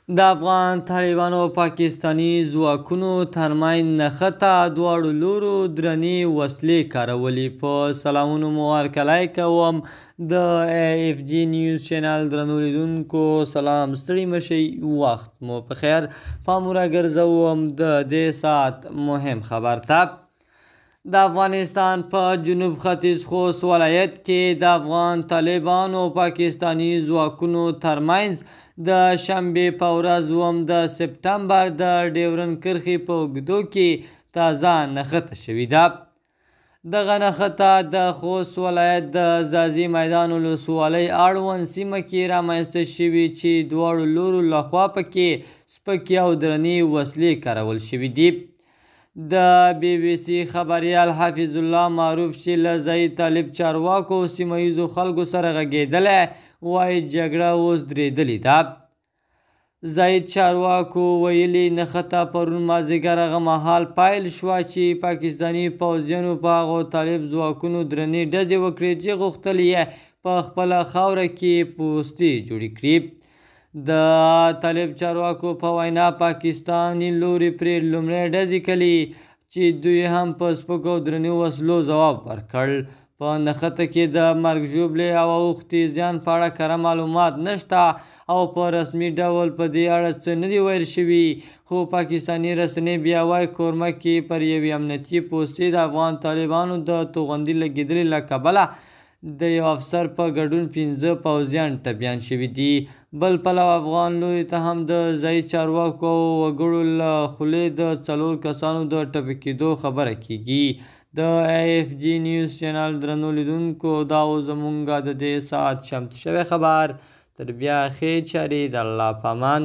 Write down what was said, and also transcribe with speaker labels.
Speaker 1: د افغان طالبانو او پاکستاني ځواکونو ترمنځ نښته دواړو لورو درنې وسلې کارولې. په سلامونو مو هرکلی کوم د AFG نیوز چینل درنو لیدونکو. سلام، ستړي مشئ، وخت مو په خیر. پام راګرځوم د دې ساعت مهم خبر ته. د افغانستان په جنوب ختیځ خوست ولایت کې د افغان طالبانو او پاکستاني ځواکونو ترمنځ د شنبې په ورځ 2 د سپټمبر د ډیورنډ کرښې په اوږدو کې تازه نښته شوې ده. دغه نښته د خوست ولایت د ځاځي میدان ولسوالۍ اړوند سیمه کې رامنځته شوې چې دواړو لورو لخوا پکې سپکې او درنې وسلې کارول شوې دي. د BBC خبریال حفیظ الله معروف چې له ځایي طالب چارواکو او سیمه ییزو خلکو سره غږېدلی وایي جګړه اوس درېدلې ده. ځایي چارواکو ویلي نښته پرون مازدیګر هغه مهال پیل شوه چې پاکستاني پوځیانو په هغو طالب ځواکونو درنې ډزې وکړې چې غوښتل یې په خپله خاوره کې پوستې جوړې کړي. د طالب چارواکو په وینا پاکستاني لوري پرې لومړی ډزې کړې چې دوی هم په سپکو او درنو وسلو ځواب ورکړ. په نښته کې د مرګ ژوبلې او اوښتې زیان په اړه کره معلومات نشته او په رسمي ډول په دې اړه څه نه دي ویل شوي، خو پاکستاني رسنۍ بیا وایي کورمه کې پر یوې امنیتي پوستې د افغان طالبانو د توغندي لګېدلې له کبله د یو افسر په ګډون 15 پوځیان ټپیان شوي دي. بل پلو افغان لوري ته هم د ځایي چارواکو او وګړو له خولې د 4 کسانو د ټپي کېدو خبره کېږي. د AFG نیوز چینل درنو لیدونکو، دا و زموږ د دې ساعت چمتو شوی خبر. تر بیا ښې چارې، د الله په امان.